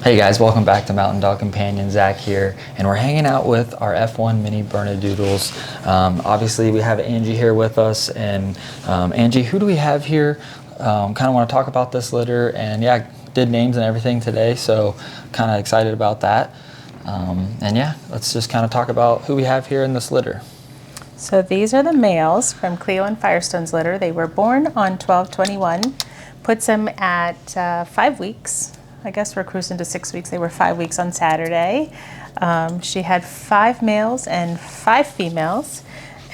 Hey guys, welcome back to Mountain Dog Companion. Zack here, and we're hanging out with our F1 mini Bernedoodles. Obviously, we have Angie here with us, and Angie, who do we have here? Kind of want to talk about this litter, and yeah, did names and everything today, so kind of excited about that. And yeah, let's just kind of talk about who we have here in this litter. So these are the males from Cleo and Firestone's litter. They were born on 12/21. Puts them at 5 weeks. I guess we're cruising to 6 weeks. They were 5 weeks on Saturday. She had 5 males and 5 females.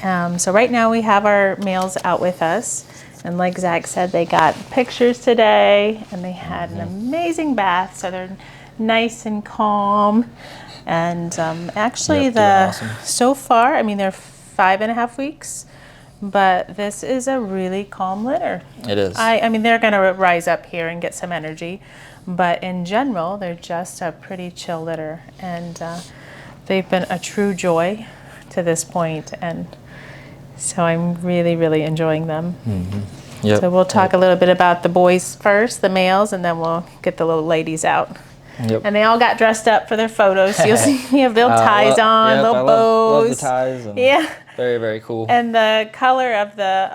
So right now we have our males out with us. And like Zach said, they got pictures today and they had an amazing bath. So they're nice and calm. And actually awesome. so far, I mean, they're 5.5 weeks. But this is a really calm litter. It is. I mean, they're going to rise up here and get some energy. But in general, they're just a pretty chill litter. And they've been a true joy to this point. And so I'm really, really enjoying them. Mm-hmm. Yep. So we'll talk a little bit about the boys first, the males, and then we'll get the little ladies out. Yep. And they all got dressed up for their photos. You'll see you have little ties on, little bows. Love the ties. And yeah. Very, very cool. And the color of the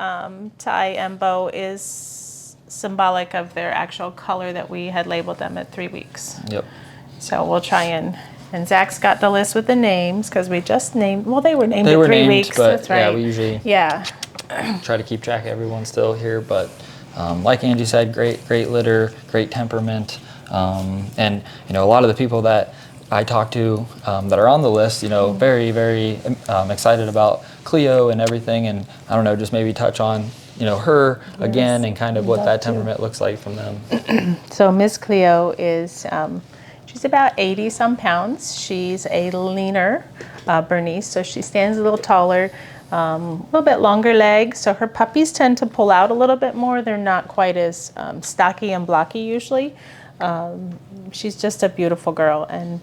tie and bow is symbolic of their actual color that we had labeled them at 3 weeks. Yep. So we'll try and Zach's got the list with the names because we just named, well, they were named They at were 3 named, weeks. but That's right. yeah, we usually try to keep track of everyone still here. But like Angie said, great litter, great temperament. And, you know, a lot of the people that I talk to that are on the list, you know, very, very excited about Cleo and everything. And I don't know, just maybe touch on, you know, her again and kind of what that temperament looks like from them. So Miss Cleo is, she's about 80 some pounds. She's a leaner Bernese, so she stands a little taller, a little bit longer legs. So her puppies tend to pull out a little bit more. They're not quite as stocky and blocky usually. She's just a beautiful girl and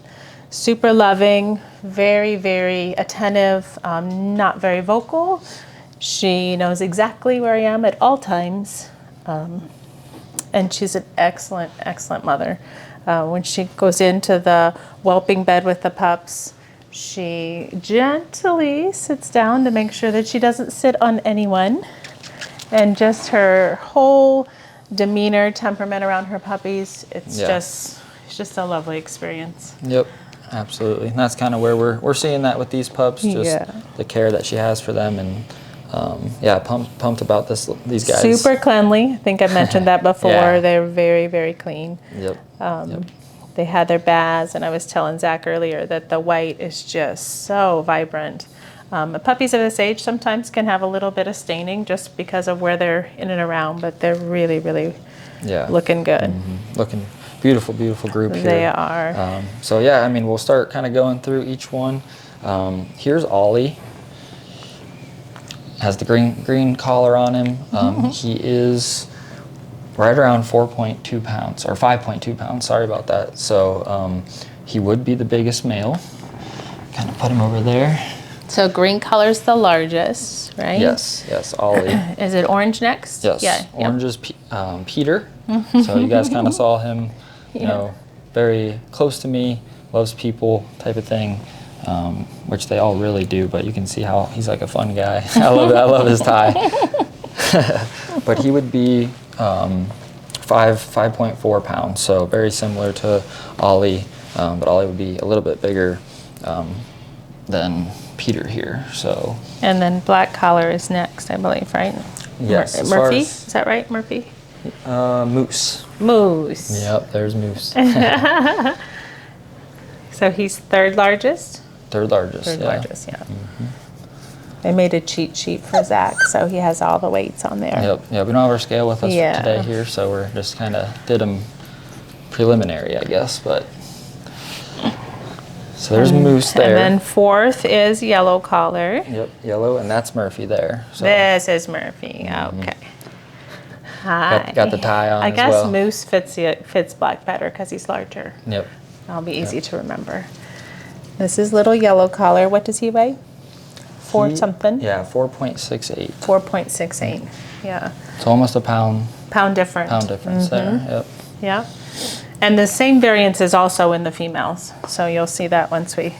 super loving, very, very attentive, not very vocal. She knows exactly where I am at all times. And she's an excellent, excellent mother. When she goes into the whelping bed with the pups, she gently sits down to make sure that she doesn't sit on anyone. And just her whole demeanor, temperament around her puppies, it's just a lovely experience. Yep, absolutely. And that's kind of where we're seeing that with these pups, just the care that she has for them. And yeah, pumped about these guys. Super cleanly. I think I mentioned that before. Yeah. They're very, very clean. Yep. They had their baths, and I was telling Zach earlier that the white is just so vibrant. The puppies of this age sometimes can have a little bit of staining just because of where they're in and around, but they're really, really looking good. Mm-hmm. Looking beautiful, beautiful group here. They are. So yeah, I mean, we'll start kind of going through each one. Here's Ollie. Has the green collar on him. He is right around 4.2 pounds, or 5.2 pounds, sorry about that. So he would be the biggest male. Kind of put him over there. So green color's the largest, right? Yes, Ollie. Is it orange next? Yes, Yeah. orange is Peter. So you guys kind of saw him, you know, very close to me, loves people type of thing. Which they all really do, but you can see how he's like a fun guy. I love his tie. But he would be 5.4 pounds, so very similar to Ollie, but Ollie would be a little bit bigger than Peter here. So. And then black collar is next, I believe, right? Yes. Murphy, is that right, Murphy? Moose. Moose. Yep, there's Moose. So he's third largest? Third largest, yeah. Mm-hmm. They made a cheat sheet for Zach, so he has all the weights on there. Yep, yeah, we don't have our scale with us today here, so we're just kind of did them preliminary, I guess, but. So there's Moose there. And then fourth is yellow collar. Yep, yellow, and that's Murphy there. So. This is Murphy, okay. Hi. Got the tie on I as guess well. Moose fits black better because he's larger. Yep. That'll be easy to remember. This is little yellow collar. What does he weigh? Something? Yeah, 4.68. 4.68, yeah. So almost a pound. Pound difference. Pound difference there, yep. Yeah. And the same variance is also in the females. So you'll see that once we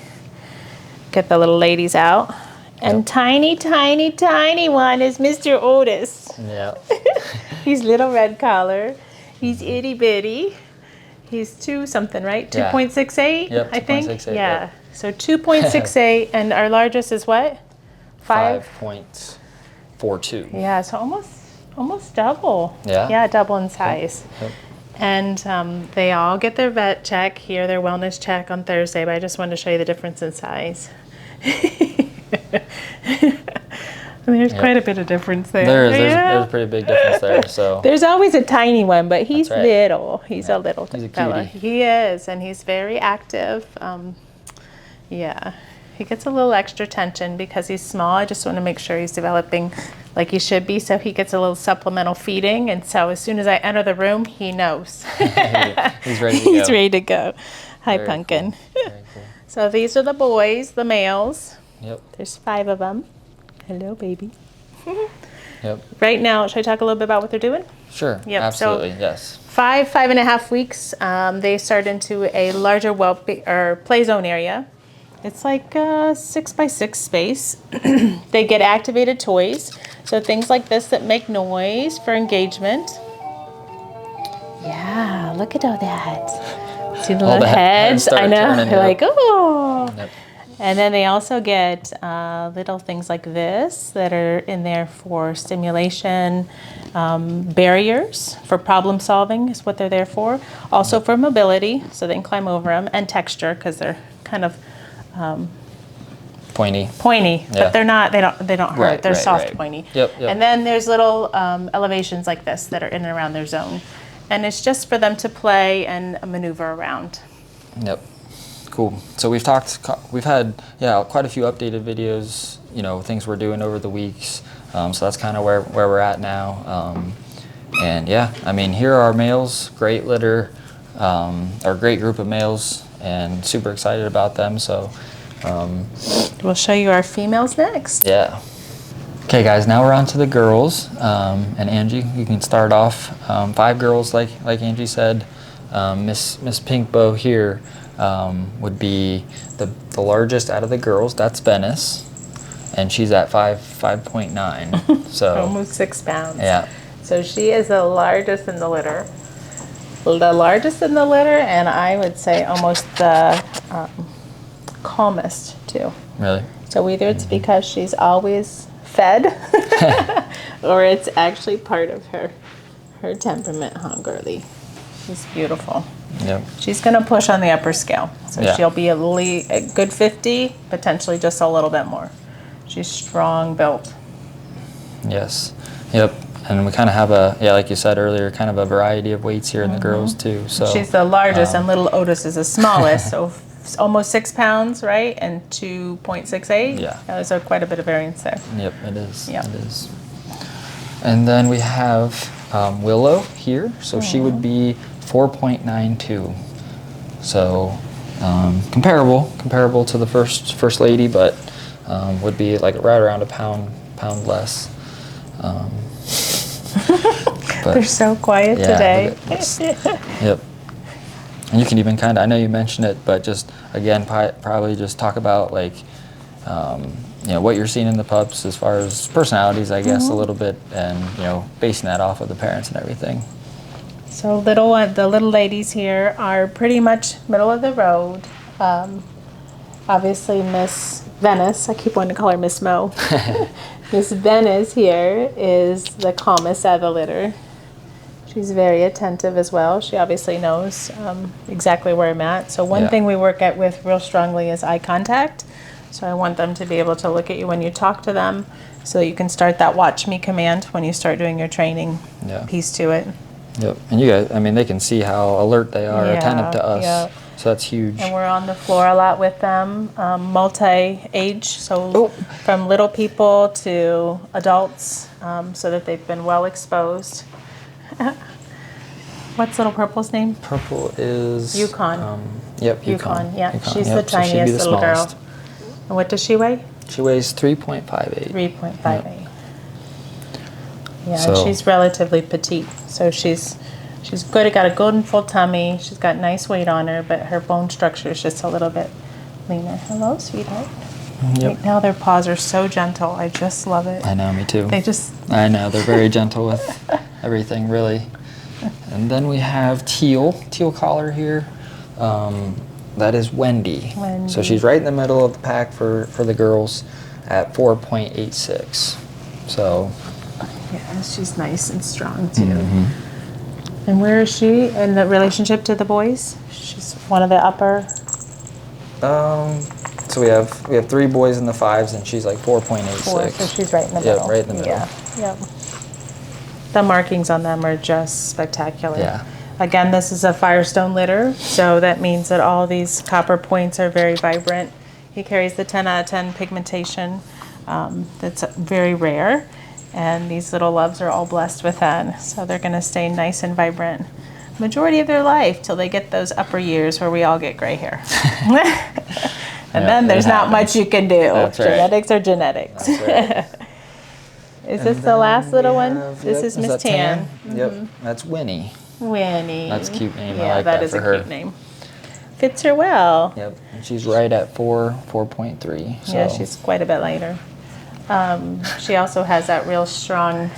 get the little ladies out. And tiny, tiny, tiny one is Mr. Otis. Yeah. He's little red collar. He's itty bitty. He's 2 something, right? Yeah. 2.68, Yep, I think. 2.68, Yeah. yep. So 2.68, and our largest is what? 5.42. Yeah, so almost double. Yeah. Yeah, double in size. Yep. And they all get their vet check here, their wellness check on Thursday, but I just wanted to show you the difference in size. There's quite a bit of difference there. There's a pretty big difference there. So there's always a tiny one, but he's right. little. He's a little He's a fella. cutie. He is, and he's very active. Yeah, he gets a little extra attention because he's small. I just want to make sure he's developing like he should be, so he gets a little supplemental feeding. And so as soon as I enter the room, he knows. he's ready to go. He's ready to go. Hi, Very Pumpkin. Cool. Very cool. So these are the boys, the males. Yep. There's 5 of them. Hello, baby. Yep. Right now, should I talk a little bit about what they're doing? Sure. Yep, Absolutely. so Yes. 5.5 weeks, they start into a larger play zone area. It's like a 6x6 space. They get activated toys, so things like this that make noise for engagement. Yeah, look at all that. See the little heads? I know. They're like, oh. Yep. And then they also get little things like this that are in there for stimulation, barriers for problem solving is what they're there for. Also for mobility, so they can climb over them, and texture because they're kind of Pointy. pointy, but they're not. They don't hurt. Right, They're right, soft, right. pointy. Yep. And then there's little elevations like this that are in and around their zone, and it's just for them to play and maneuver around. Yep. Cool. So we've had quite a few updated videos, things we're doing over the weeks. So that's kind of where we're at now. And yeah, I mean, here are our males, great litter, our great group of males, and super excited about them. So We'll show you our females next. yeah. Okay, guys, now we're on to the girls. And Angie, you can start off. 5 girls, like Angie said. Miss Pink Bow here would be the largest out of the girls. That's Venice, and she's at 5.9. So Almost 6 pounds. yeah. So she is the largest in the litter. The largest in the litter, and I would say almost the calmest too. Really? So either it's because she's always fed, or it's actually part of her temperament, huh, girly? She's beautiful. Yep. She's going to push on the upper scale. So Yeah. she'll be a good 50, potentially just a little bit more. She's strong built. Yes. Yep. And we kind of have like you said earlier, kind of a variety of weights here in the girls too. So She's the largest, and little Otis is the smallest. So almost 6 pounds, right? And 2.68. Yeah. There's quite a bit of variance there. Yep, it is. Yep. It is. And then we have Willow here. So she would be 4.92. So comparable to the first lady, but would be like right around a pound less. But They're so quiet today. Yep. And you can even I know you mentioned it, but just again, probably just talk about like, what you're seeing in the pups as far as personalities, I guess, a little bit, and basing that off of the parents and everything. So the little ladies here are pretty much middle of the road. Obviously, Miss Venice, I keep wanting to call her Miss Mo. Miss Venice here is the calmest out of the litter. She's very attentive as well. She obviously knows exactly where I'm at. So one thing we work with real strongly is eye contact. So I want them to be able to look at you when you talk to them, so that you can start that watch me command when you start doing your training piece to it. Yep. And you guys, I mean, they can see how alert they are, attentive to us. Yeah. So that's huge. And we're on the floor a lot with them, multi-age, so from little people to adults, so that they've been well exposed. What's little purple's name? Purple is Yukon. Yep, Yukon. Yeah, Yukon. she's Yep, the so she'd be tiniest the little girl. smallest. And what does she weigh? She weighs 3.58. 3.58. Yeah, So- and she's relatively petite, so she's She's good. Got a golden full tummy. She's got nice weight on her, but her bone structure is just a little bit leaner. Hello, sweetheart. Yep. Right now their paws are so gentle. I just love it. I know, me too. They just... I know, they're very gentle with everything, really. And then we have teal collar here. That is Wendy. So she's right in the middle of the pack for the girls at 4.86. So... Yeah, she's nice and strong too. And where is she in the relationship to the boys? She's one of the upper... So we have 3 boys in the 5s, and she's like 4.86. So she's right in the middle. Yep, right in the middle. Yeah, yep. The markings on them are just spectacular. Yeah. Again, this is a Firestone litter, so that means that all these copper points are very vibrant. He carries the 10 out of 10 pigmentation. That's very rare, and these little loves are all blessed with that, so they're going to stay nice and vibrant majority of their life till they get those upper years where we all get gray hair. And then there's not much you can do. That's right. Genetics are genetics. That's right. Is this the last little one? This is Miss Tan. Yep, that's Winnie. Winnie. That's a cute name. Yeah, I like that that is for a her. cute name. Fits her well. Yep, and she's right at 4.3. So. Yeah, she's quite a bit lighter. She also has that real strong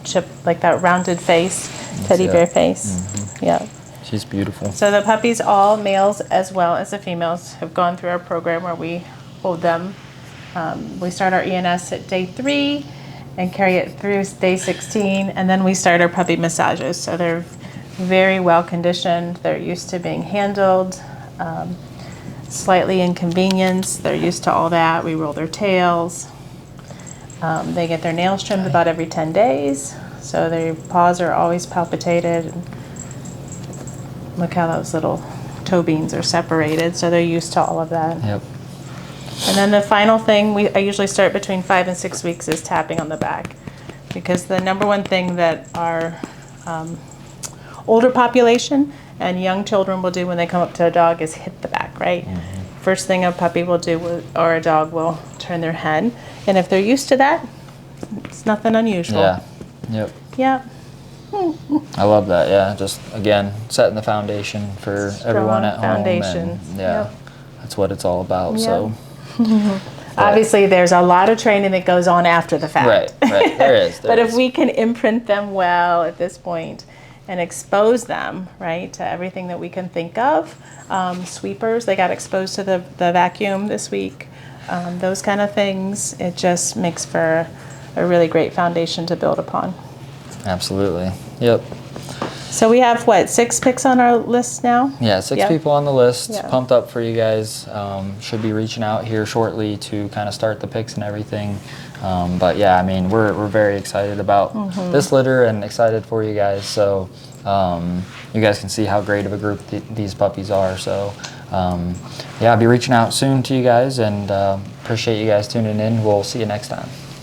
chip, like that rounded face, teddy bear face. Yeah. She's beautiful. So the puppies, all males as well as the females, have gone through our program where we hold them. We start our ENS at day 3 and carry it through day 16, and then we start our puppy massages. So they're very well conditioned. They're used to being handled, slightly inconvenienced. They're used to all that. We roll their tails. They get their nails trimmed about every 10 days. So their paws are always palpitated. Look how those little toe beans are separated, so they're used to all of that. Yep. And then the final thing, I usually start between 5 and 6 weeks, is tapping on the back. Because the number one thing that our older population and young children will do when they come up to a dog is hit the back, right? First thing a puppy will do, or a dog will turn their head. And if they're used to that, it's nothing unusual. Yeah. Yep. Yep. I love that. Yeah. Just again, setting the foundation for everyone at home. Foundation. And, yeah. That's what it's all about. Yep. So. Obviously, there's a lot of training that goes on after the fact. Right. There is. But if we can imprint them well at this point and expose them, right, to everything that we can think of, sweepers, they got exposed to the vacuum this week, those kind of things, it just makes for a really great foundation to build upon. Absolutely. Yep. So we have, what, 6 picks on our list now? Yeah, 6 people on the list. Yeah. Pumped up for you guys. Should be reaching out here shortly to kind of start the picks and everything. But yeah, I mean, we're very excited about this litter and excited for you guys. So you guys can see how great of a group these puppies are. So yeah, I'll be reaching out soon to you guys, and appreciate you guys tuning in. We'll see you next time.